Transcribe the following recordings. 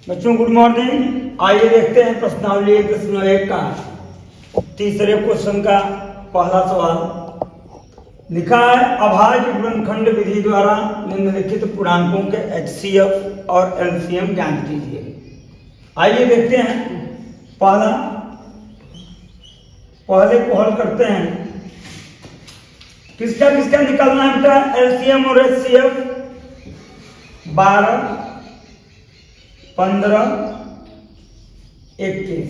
बच्चों good morning. आइए देखते हैं प्रश्नावली 1.1 का तीसरे क्वेश्चन का पहला सवाल। लिखा है अभाज्य गुणनखंड विधि द्वारा निम्नलिखित पूर्णांकों के HCF और LCM ज्ञात कीजिए। आइए देखते हैं पहले को हल करते हैं। किसका किसका निकालना है बेटा? LCM और HCF 12, 15, 21।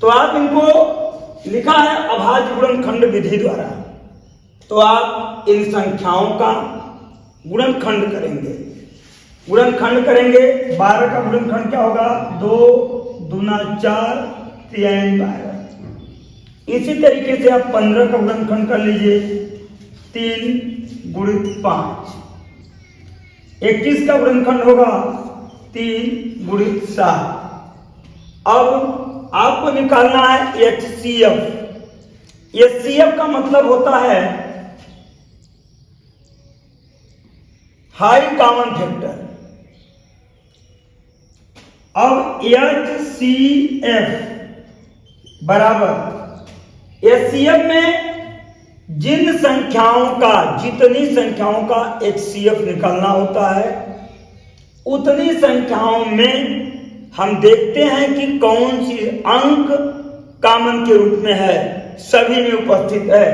तो आप इनको लिखा है अभाज्य गुणनखंड विधि द्वारा, तो आप इन संख्याओं का गुणनखंड करेंगे। 12 का गुणनखंड क्या होगा? 2 दूना 4 3 12। इसी तरीके से आप 15 का गुणनखंड कर लीजिए, 3 गुणित 5। 21 का गुणनखंड होगा 3 गुणित 7। अब आपको निकालना है HCF। HCF का मतलब होता है हाई कॉमन फैक्टर। अब HCF बराबर HCF में जितनी संख्याओं का HCF निकालना होता है, उतनी संख्याओं में हम देखते हैं कि कौन सी अंक कॉमन के रूप में है, सभी में उपस्थित है।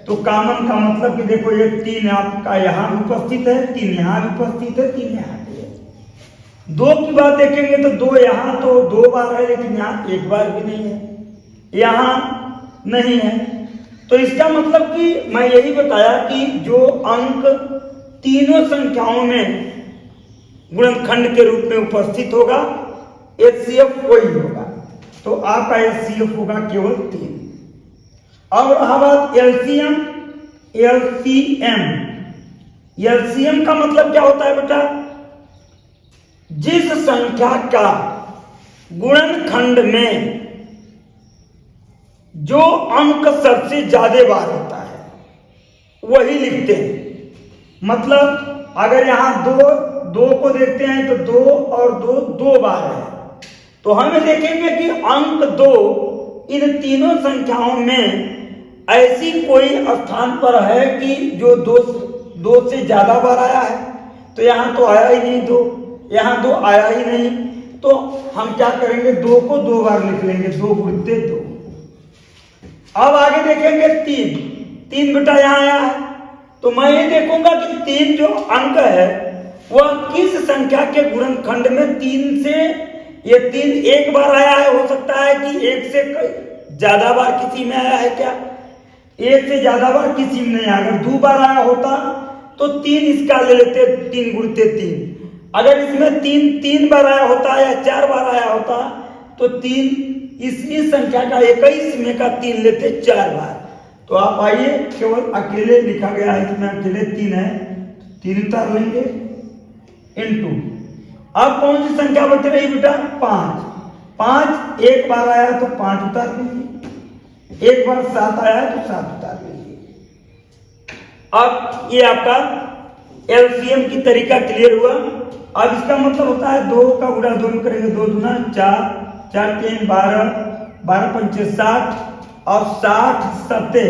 तो कॉमन का मतलब कि देखो ये 3 आपका यहां भी उपस्थित है, 3 यहां भी उपस्थित है, 3 यहां भी है। 2 की बात देखेंगे तो 2 यहां तो 2 बार है, लेकिन यहां एक बार भी नहीं है, यहां नहीं है। तो इसका मतलब कि मैं यही बताया कि जो अंक तीनों संख्याओं में गुणनखंड के रूप में उपस्थित होगा, HCF वही होगा। तो आपका HCF होगा केवल 3। अब रहा बात LCM। LCM का मतलब क्या होता है बेटा? जिस संख्या का गुणनखंड में जो अंक सबसे ज्यादा बार होता है वही लिखते हैं। मतलब अगर यहां 2 को देखते हैं तो 2 और 2 बार है, तो हमें देखेंगे कि अंक 2 इन तीनों संख्याओं में ऐसी कोई स्थान पर है कि जो 2 से ज्यादा बार आया है। तो यहां तो आया ही नहीं 2, यहां 2 आया ही नहीं। तो हम क्या करेंगे? 2 को 2 बार लिख लेंगे, 2 गुणित 2। अब आगे देखेंगे 3 बेटा यहां आया है, तो मैं ये देखूंगा कि 3 जो अंक है वह किस संख्या के गुणनखंड में 3 से ये 3 एक बार आया है। हो सकता है कि 1 से ज्यादा बार किसी में आया है क्या? 1 से ज्यादा बार किसी में नहीं आया। अगर 2 बार आया होता तो 3 इसका ले लेते, 3 गुणित 3। अगर इसमें 3 बार आया होता या 4 बार आया होता तो 3 इस संख्या का 21 में का 3 लेते 4 बार। तो आप आइए, केवल अकेले लिखा गया है, इसमें अकेले 3 है, 3 उतार लेंगे इनटू। अब कौन सी संख्या बच रही बेटा? 5 एक बार आया तो 5 उतार लीजिए, एक बार 7 आया तो 7 उतार लीजिए। अब ये आपका LCM की तरीका क्लियर हुआ। अब इसका मतलब होता है 2 का गुणा 2 में करेंगे, 2 दूना 4, 4 3 12, 12 पंचे 60 और 60 सत्ते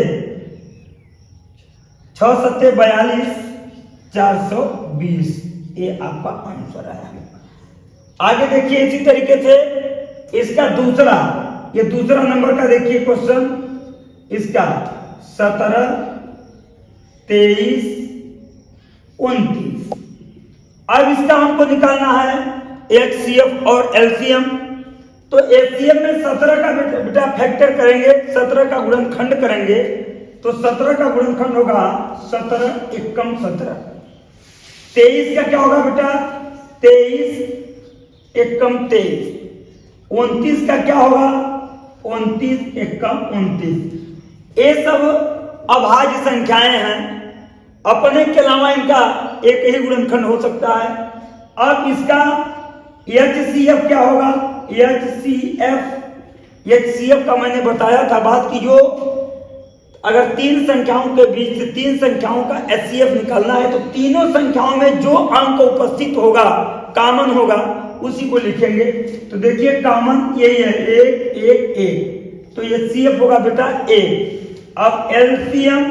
6 सत्ते 42, 420। ये आपका आंसर आया। आगे देखिए इसी तरीके से इसका ये दूसरा नंबर का देखिए क्वेश्चन। इसका 17, 23, 29। अब इसका हमको निकालना है HCF और LCM। तो HCF में 17 का बेटा फैक्टर करेंगे, 17 का गुणनखंड करेंगे, तो 17 का गुणनखंड होगा 17 एकम 17। 23 का क्या होगा बेटा? 23 एकम 23। 29 का क्या होगा? 29 एकम 29। ये सब अभाज्य संख्याएं हैं, अपने के अलावा इनका एक ही गुणनखंड हो सकता है। अब इसका HCF क्या होगा? HCF का मैंने बताया था बात की, जो अगर 3 संख्याओं के बीच से 3 संख्याओं का HCF निकालना है तो तीनों संख्याओं में जो अंक उपस्थित होगा, कॉमन होगा, उसी को लिखेंगे। तो देखिए कॉमन यही है, एक एक एक, तो ये CF होगा बेटा एक। अब एलसीएम,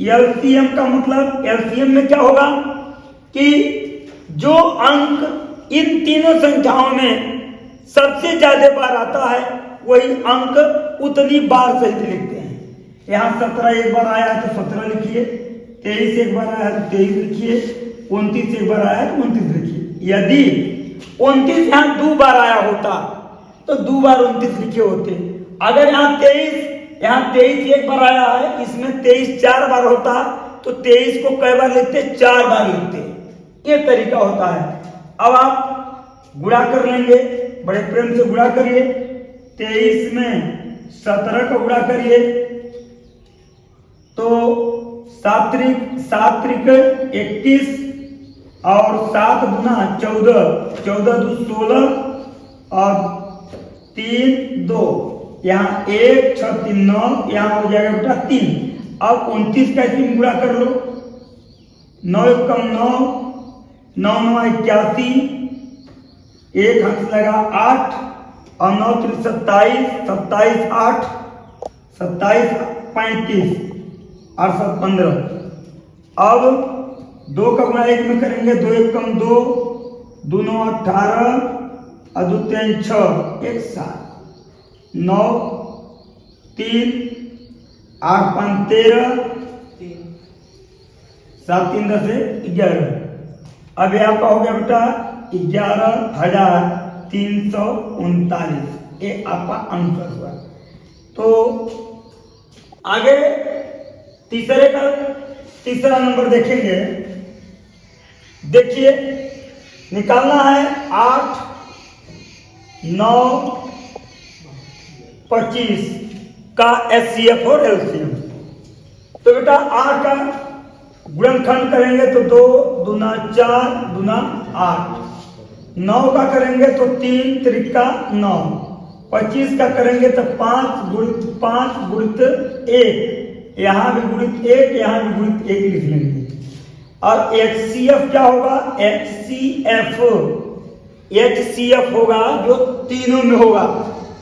एलसीएम का मतलब एलसीएम में क्या होगा कि जो अंक इन तीनों संख्याओं में सबसे ज्यादा बार आता है वही अंक उतनी बार सहित लिखते हैं। यहाँ 17 एक बार आया है तो 17 लिखिए, 23 एक बार आया है तो 23 लिखिए, 29 एक बार आया है तो 29 लिखिए। यदि 29 यहाँ 2 बार आया होता तो 2 बार 29 लिखे होते। अगर यहाँ 23 एक बार आया है, इसमें 23 4 बार होता तो 23 को कई बार लिखते, 4 बार लिखते। ये तरीका होता है। अब आप गुणा कर लेंगे, बड़े प्रेम से गुणा करिए। 23 में 17 का गुणा करिए तो 7 त्रिक 21 और 7 गुना 14, 14 दू 16 और 3 2, यहाँ 1 6 3 9, यहाँ हो जाएगा बेटा 3। अब 29 का 3 गुणा कर लो, 9 कम 9, 9 9 81, एक अंश लगा 8 और 9 3 27, 27 8, 27 35 और 7 15। अब 2 का गुणा 1 में करेंगे, 2 1 कम 2, 2 9 18 और 2 3 6, 1 7, 9 3 8 5 13, 7 3 10 11। अब ये आपका हो गया बेटा 11,339, ये आपका आंसर हुआ। तो आगे तीसरा नंबर देखेंगे। देखिए निकालना है 8 9 25 का HCF और LCM। तो बेटा 8 का गुणनखंड करेंगे तो 2 दूना 4 दूना 8, 9 का करेंगे तो 3 त्रिका 9, 25 का करेंगे तो 5 गुणित 1, यहाँ भी गुणित 1, यहाँ भी गुणित 1 लिख लेंगे। और HCF क्या होगा, HCF होगा जो तीनों में होगा।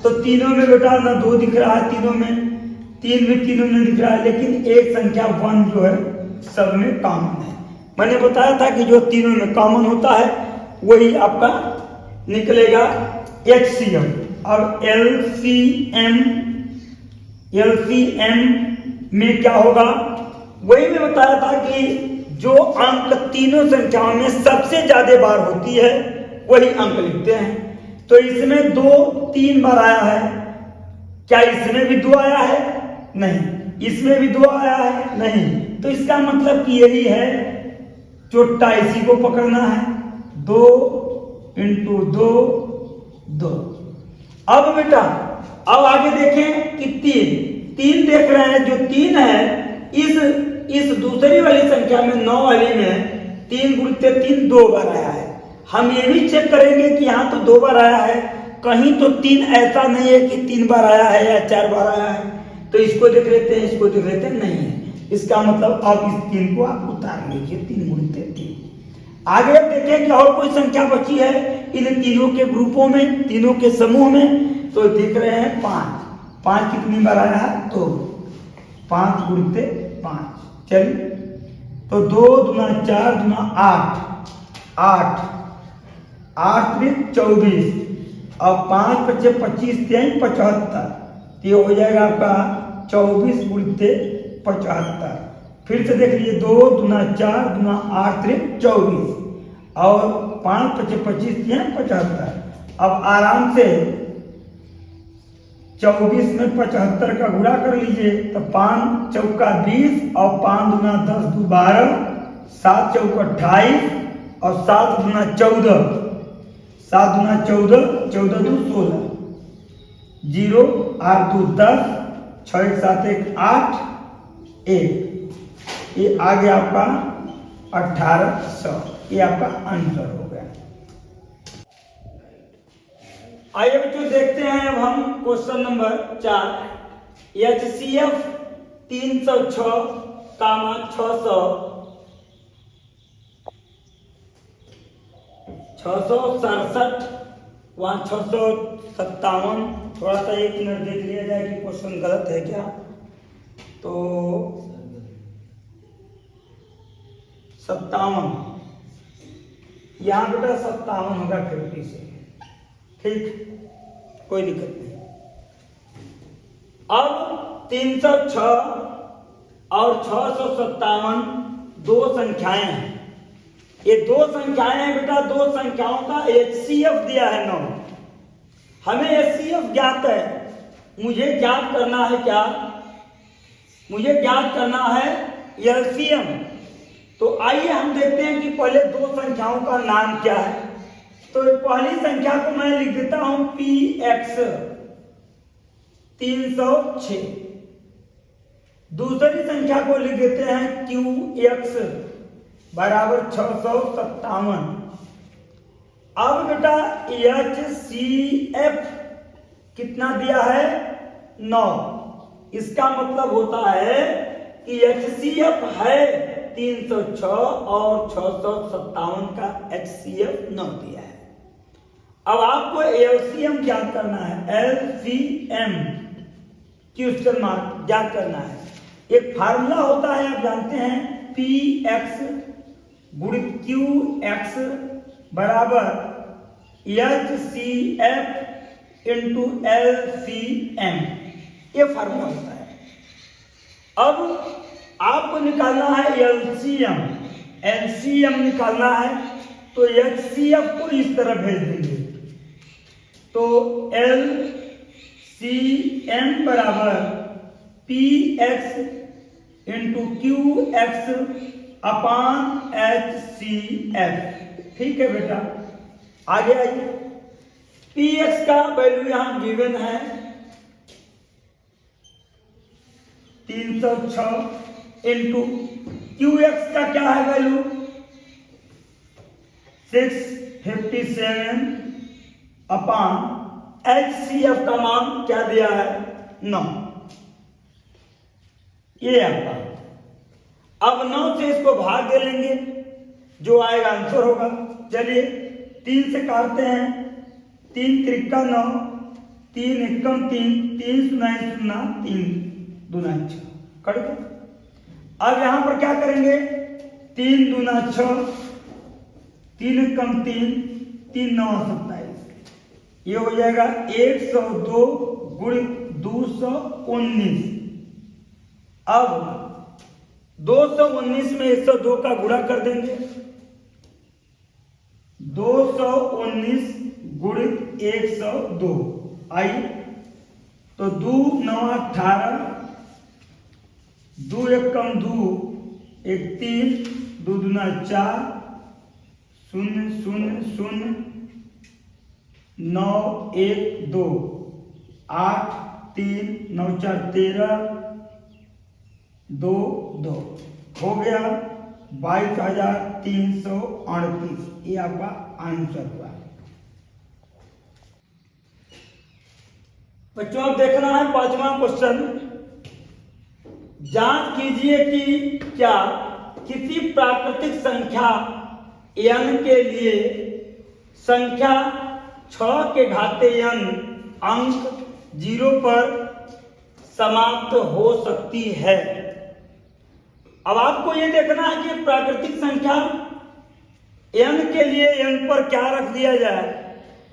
तो तीनों में बेटा ना 2 दिख रहा है, तीनों में 3 भी तीनों में दिख रहा है, लेकिन एक संख्या 1 जो है सब में कॉमन है। मैंने बताया था कि जो तीनों में कॉमन होता है वही आपका निकलेगा HCF। अब LCM में क्या होगा, वही मैं बताया था कि जो अंक तीनों संख्याओं में सबसे ज्यादा बार होती है वही अंक लिखते हैं। तो इसमें 2 3 बार आया है, क्या इसमें भी 2 आया है? नहीं। इसमें भी 2 आया है? नहीं। तो इसका मतलब कि यही है, चोट्टा इसी को पकड़ना है, 2 × 2 2। अब बेटा अब आगे देखें कि 3 देख रहे हैं, जो 3 है इस दूसरी वाली संख्या में 9 वाली में 3 × 3 2 बार आया है। हम ये भी चेक करेंगे कि यहाँ तो 2 बार आया है, कहीं तो 3 ऐसा नहीं है कि 3 बार आया है या 4 बार आया है। तो इसको देख लेते हैं, इसको देख लेते हैं, नहीं है। इसका मतलब अब इस 3 को आप उतार लीजिए, 3 × 3। आगे देखें कि और कोई संख्या बची है इन तीनों के ग्रुपों में, तीनों के समूह में। तो देख रहे हैं 5 कितनी बार आया है? तो 5 × 5। चलिए तो 2 दूना 4 दूना 8 3 24 और 5 5 25 3 75। ये हो जाएगा आपका 24 × 75। फिर से देख लीजिए, 2 दूना 4 दूना 8 3 24 और 5 5 25 3 75। अब आराम से 24 में 75 का गुणा कर लीजिए, तो 5 चौका 20 और 5 दूना 10 2 12, 7 चौका 28 और 7 दूना 14, 7 दूना 14, 14 2 16, 0 8 2 10, 6 1 7 1 8 1। ये आ गया आपका 1800। ये आपका आंसर हो गया। आइए बच्चों देखते हैं अब हम क्वेश्चन नंबर 4। HCF 306, 600 667, वहाँ 657, थोड़ा सा 1 मिनट देख लिया जाए कि क्वेश्चन गलत है क्या। तो 57, यहाँ बेटा 57 होगा 50 से, ठीक, कोई दिक्कत नहीं। अब 306 और 657 दो संख्याएं हैं। ये दो संख्याएं हैं बेटा, दो संख्याओं का HCF दिया है 9। हमें HCF ज्ञात है, मुझे ज्ञात करना है क्या, मुझे ज्ञात करना है LCM। तो आइए हम देखते हैं कि पहले दो संख्याओं का नाम क्या है। तो पहली संख्या को मैं लिख देता हूं PX 306, दूसरी संख्या को लिख देते हैं QX बराबर 657। अब बेटा HCF कितना दिया है 9, इसका मतलब होता है कि HCF है 306 और 657 का HCF 9 दिया है। अब आपको LCM ज्ञात करना है, LCM क्वेश्चन मार्क ज्ञात करना है। एक फार्मूला होता है, आप जानते हैं, PX गुणित QX बराबर HCF इंटू LCM, ये फार्मूला होता है। अब आपको निकालना है LCM निकालना है, तो HCF को इस तरह भेज देंगे। तो LCM बराबर PX इंटू QX अपान HCF, ठीक है बेटा। आगे आइए, PX का वैल्यू यहां गिवन है 306 इंटू QX का क्या है वैल्यू 657 अपान HCF का मान क्या दिया है 9, ये आपका। अब 9 से इसको भाग दे लेंगे, जो आएगा आंसर होगा। चलिए 3 से काटते हैं, 3 त्रिका 9, 3 एकम 3, 3 सुनाई 0, 3 दूना 6, कट गया। अब यहां पर क्या करेंगे, 3 दूना 6, 3 एकम 3, 3 9 27, ये हो जाएगा 102 गुणित 219। अब 219 में 102 का गुणा कर देंगे, 219 गुणित 102, आइए तो 2 9 18, 2 एकम 2, 1 3, 2 दूना 4, 0 0 0, 9 1 2, 8 3 9 4 13, 2 2 हो गया 22,338, ये आपका आंसर हुआ। बच्चों अब देखना है 5वां क्वेश्चन। जांच कीजिए कि क्या किसी प्राकृतिक संख्या n के लिए संख्या 6 के घाते n अंक 0 पर समाप्त हो सकती है। अब आपको यह देखना है कि प्राकृतिक संख्या n के लिए n पर क्या रख दिया जाए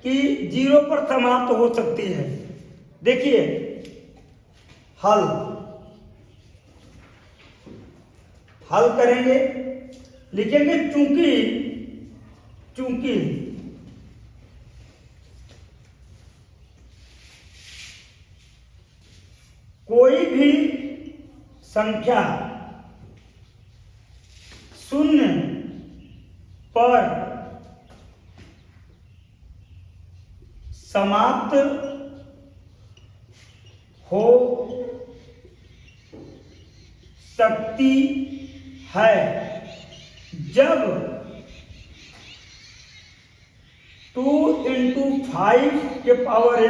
कि 0 पर समाप्त हो सकती है। देखिए हल करेंगे, लिखेंगे चूंकि कोई भी संख्या 0 पर समाप्त हो सकती है जब 2 into 5 के पावर n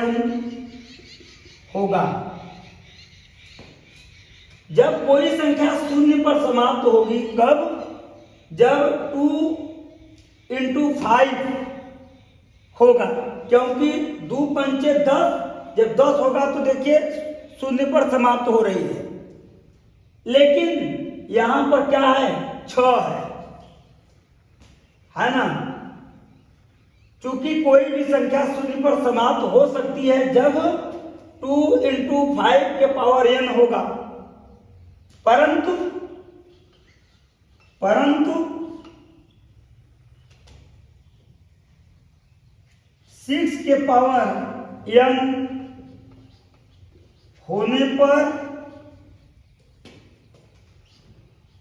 होगा। जब कोई संख्या 0 पर समाप्त होगी, कब? जब 2 into 5 होगा, क्योंकि 2 पंचे 10, जब 10 होगा तो देखिए शून्य पर समाप्त हो रही लेकिन यहां पर क्या है, 6 है ना। चूंकि कोई भी संख्या शून्य पर समाप्त हो सकती है जब 2 × 5 के पावर n होगा, परंतु 6 के पावर n होने पर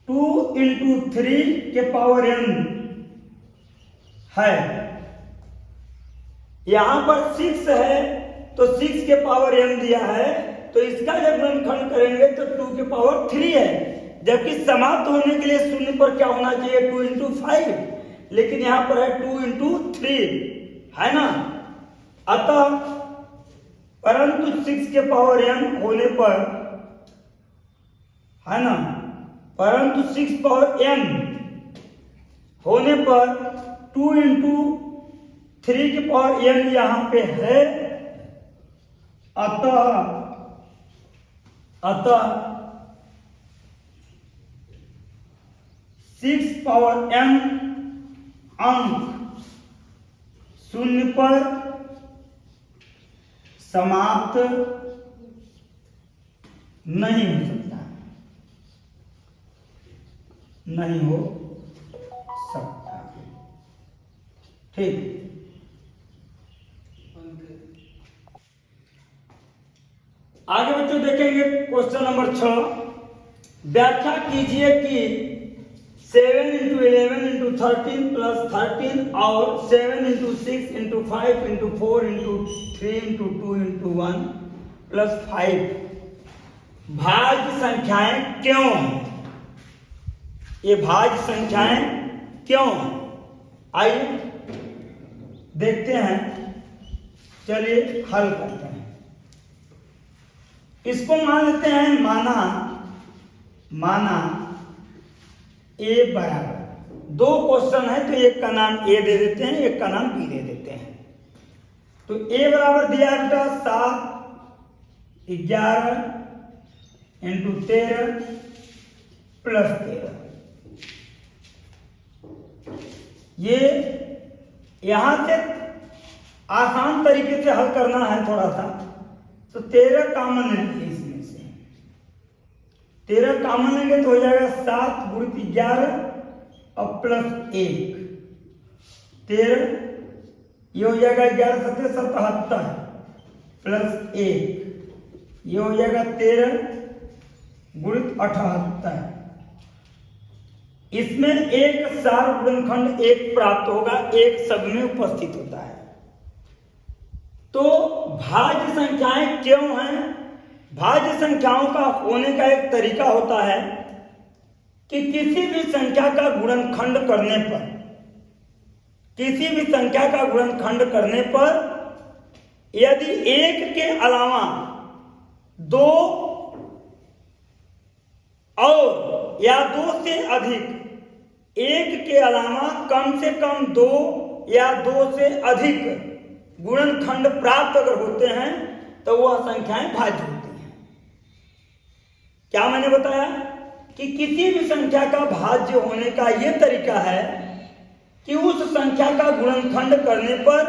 2 × 3 के पावर n है। यहां पर 6 है तो 6 के पावर n दिया है, तो इसका जब गुणनखंड करेंगे तो 2 के पावर 3 है, जबकि समाप्त होने के लिए शून्य पर क्या होना चाहिए, 2 × 5, लेकिन यहां पर है 2 × 3, है ना। अतः परंतु 6 के पावर n होने पर, है ना, परंतु 6 पावर n होने पर 2 × 3 के पावर n यहां पे है। अतः 6 पावर n अंक शून्य पर समाप्त नहीं हो सकता, नहीं हो सकता। ठीक, आगे बच्चों देखेंगे क्वेश्चन नंबर 6। व्याख्या कीजिए कि 7 × 11 × 13 + 13 और 7 × 6 × 5 × 4 × 3 × 2 × 1 + 5 भाज्य संख्याएं क्यों हैं? ये भाज्य संख्याएं क्यों हैं? आइए देखते हैं, चलिए हल करते हैं। इसको मान लेते हैं, माना a बराबर, 2 क्वेश्चन है तो एक का नाम a दे देते हैं, एक का नाम b दे देते हैं। तो a बराबर दिया है बेटा 7 11 × 13 + 13। ये यहां से आसान तरीके से हल करना है थोड़ा सा, तो 13 कॉमन लेंगे, इसमें से 13 कॉमन लेंगे तो हो जाएगा 7 × 11 और +1 13, ये हो जाएगा 11 × 7 = 77 +1, ये हो जाएगा 13 × 78। इसमें एक सार गुणनखंड 1 प्राप्त होगा, 1 सब में उपस्थित होता है। तो भाज्य संख्याएं क्यों हैं? भाज्य संख्याओं का होने का एक तरीका होता है कि किसी भी संख्या का गुणनखंड करने पर, किसी भी संख्या का गुणनखंड करने पर यदि 1 के अलावा 2 और या 2 से अधिक, 1 के अलावा कम से कम 2 या 2 से अधिक गुणनखंड प्राप्त अगर होते हैं तो वह संख्याएं भाज्य होती हैं। क्या मैंने बताया कि किसी भी संख्या का भाज्य होने का यह तरीका है कि उस संख्या का गुणनखंड करने पर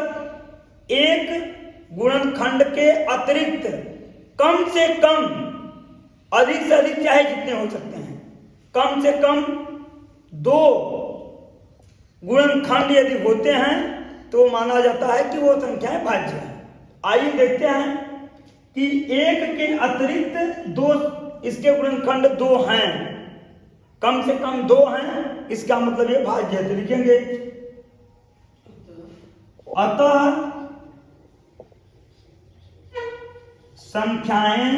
एक गुणनखंड के अतिरिक्त कम से कम, अधिक से अधिक चाहे जितने हो सकते हैं, कम से कम 2 गुणनखंड यदि होते हैं तो माना जाता है कि वो संख्याएं भाज्य हैं। आइए देखते हैं कि 1 के अतिरिक्त 2, इसके गुणनखंड 2 हैं, कम से कम 2 हैं, इसका मतलब ये भाज्य है। तो लिखेंगे अतः संख्याएं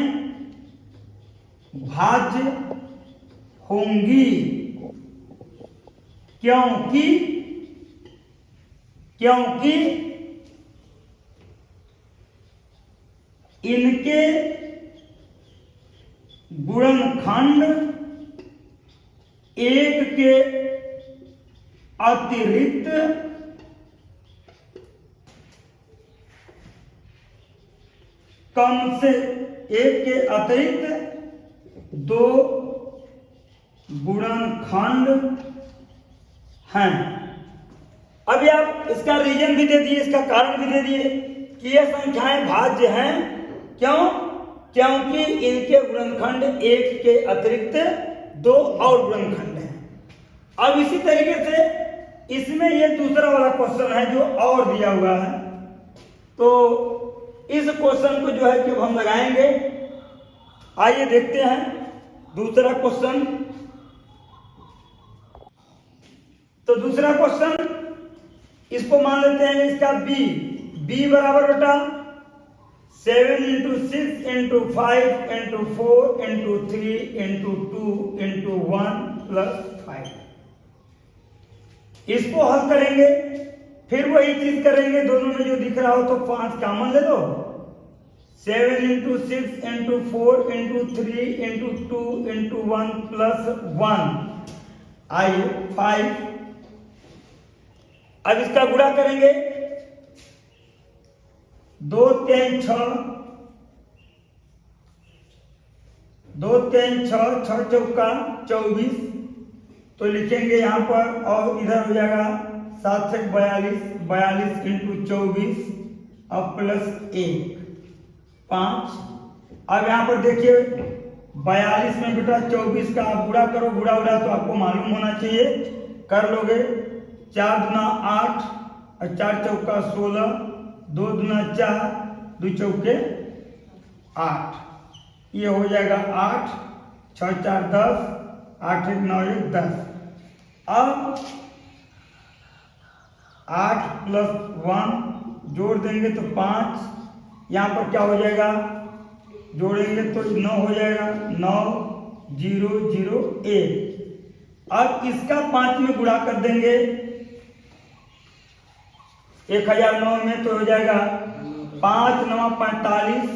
भाज्य होंगी क्योंकि इनके गुणनखंड 1 के अतिरिक्त कम से एक के अतिरिक्त दो गुणनखंड हैं। अभी आप इसका रीजन भी दे दिए, इसका कारण भी दे दिए कि ये संख्याएं भाज्य हैं। क्यों? क्योंकि इनके गुणनखंड एक के अतिरिक्त दो और गुणनखंड हैं। अब इसी तरीके से इसमें ये दूसरा वाला क्वेश्चन है जो और दिया हुआ है, तो इस क्वेश्चन को जो है कि हम लगाएंगे। आइए देखते हैं दूसरा क्वेश्चन। तो दूसरा क्वेश्चन इसको मान लेते हैं इसका बी बराबर बेटा 7 × 6 × 5 × 4 × 3 × 2 × 1 + 5। इसको हल करेंगे, फिर वही चीज करेंगे, दोनों में जो दिख रहा हो तो 5 कॉमन ले लो। 7 × 6 × 4 × 3 × 2 × 1 + 1 आइए 5। अब इसका गुणा करेंगे, 2 3 6, 2 3 6, 6 चौका 24, तो लिखेंगे यहाँ पर, और इधर हो जाएगा 7 से 42, 42 × 24 अब +1 5। अब यहाँ पर देखिए 42 में बेटा 24 का आप गुणा करो, गुणा तो आपको मालूम होना चाहिए, कर लोगे। 4 दूना 8 और 4 चौका 16, 2 दूना 4, 2 चौके 8, ये हो जाएगा 8, 6 4 10, 8 1 9 1 10। अब 8 + 1 जोड़ देंगे तो 5, यहाँ पर क्या हो जाएगा, जोड़ेंगे तो 9 हो जाएगा, 9 0 0 1। अब इसका 5 में गुणा कर देंगे 1009 में, तो हो जाएगा 5 9 45,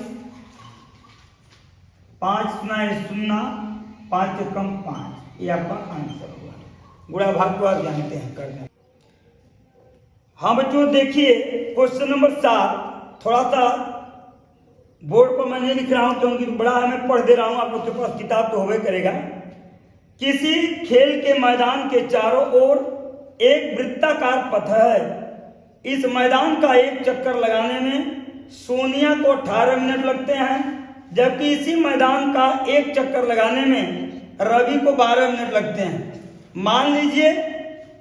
5 0 5 कम 5, ये आपका आंसर हुआ। गुणा भाग को आप जानते हैं करना। हाँ बच्चों देखिए क्वेश्चन नंबर 7, थोड़ा सा बोर्ड पर मैं नहीं लिख रहा हूं क्योंकि बड़ा है, मैं पढ़ दे रहा हूं, आप लोग के पास किताब तो होवे करेगा। किसी खेल के मैदान के चारों ओर एक वृत्ताकार पथ है। इस मैदान का एक चक्कर लगाने में सोनिया को 18 मिनट लगते हैं, जबकि इसी मैदान का एक चक्कर लगाने में रवि को 12 मिनट लगते हैं। मान लीजिए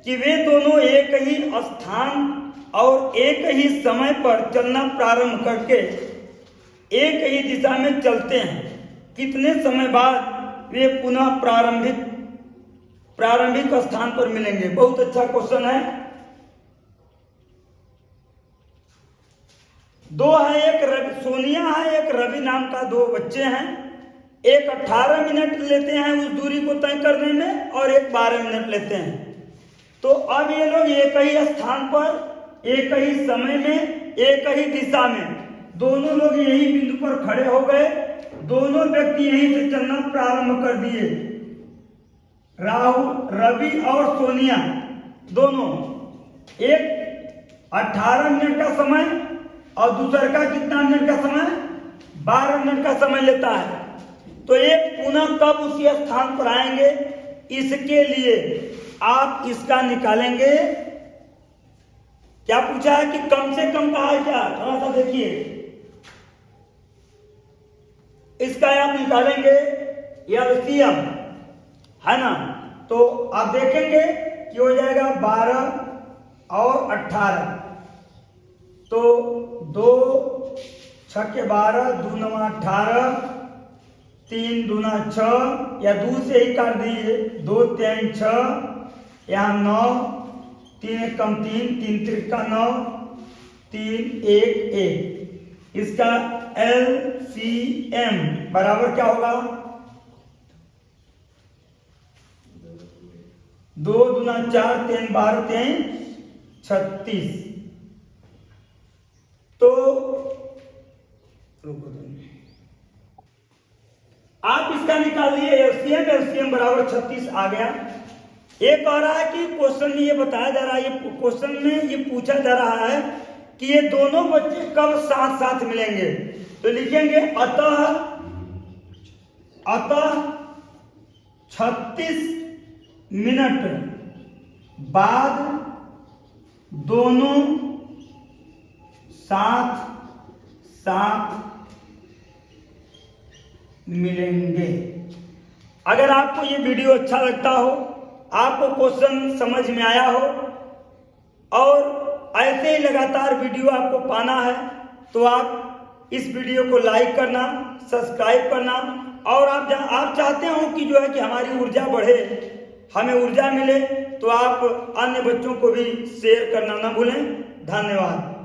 कि वे दोनों एक ही स्थान और एक ही समय पर चलना प्रारंभ करके एक ही दिशा में चलते हैं। कितने समय बाद वे पुनः प्रारंभिक स्थान पर मिलेंगे? बहुत अच्छा क्वेश्चन है। दो है, एक सोनिया है, एक रवि नाम का, दो बच्चे हैं। एक 18 मिनट लेते हैं उस दूरी को तय करने में और एक 12 मिनट लेते हैं। तो अब ये लोग एक ही स्थान पर एक ही समय में एक ही दिशा में, दोनों लोग यही बिंदु पर खड़े हो गए, दोनों व्यक्ति यहीं से चलना प्रारंभ कर दिए। रवि और सोनिया दोनों, एक 18 मिनट का समय और दूसरे का कितना मिनट का समय? 12 मिनट का समय लेता है। तो एक पुनः कब उसी स्थान पर आएंगे, इसके लिए आप इसका निकालेंगे। क्या पूछा है कि कम से कम कहा है क्या? थोड़ा सा देखिए, इसका आप निकालेंगे एलसीएम, है ना? तो आप देखेंगे कि हो जाएगा 12 और 18, तो 2 6 के 12, 2 9 18, 3 दूना 6, या 2 से ही काट दीजिए, 2 3 6, यहाँ 9, 3 1 कम 3, 3 3 का 9, 3 1 1। इसका LCM बराबर क्या होगा? 2 दूना 4, 3 12, 3 36। तो आप इसका निकालिए एलसीएम बराबर 36 आ गया। एक कह रहा है कि क्वेश्चन में ये बताया जा रहा है, ये क्वेश्चन में ये पूछा जा रहा है कि ये दोनों बच्चे कब साथ साथ मिलेंगे, तो लिखेंगे अतः 36 मिनट बाद दोनों साथ साथ मिलेंगे। अगर आपको ये वीडियो अच्छा लगता हो, आपको क्वेश्चन समझ में आया हो और ऐसे ही लगातार वीडियो आपको पाना है, तो आप इस वीडियो को लाइक करना, सब्सक्राइब करना, और आप चाहते हो कि जो है कि हमारी ऊर्जा बढ़े, हमें ऊर्जा मिले, तो आप अन्य बच्चों को भी शेयर करना ना भूलें। धन्यवाद।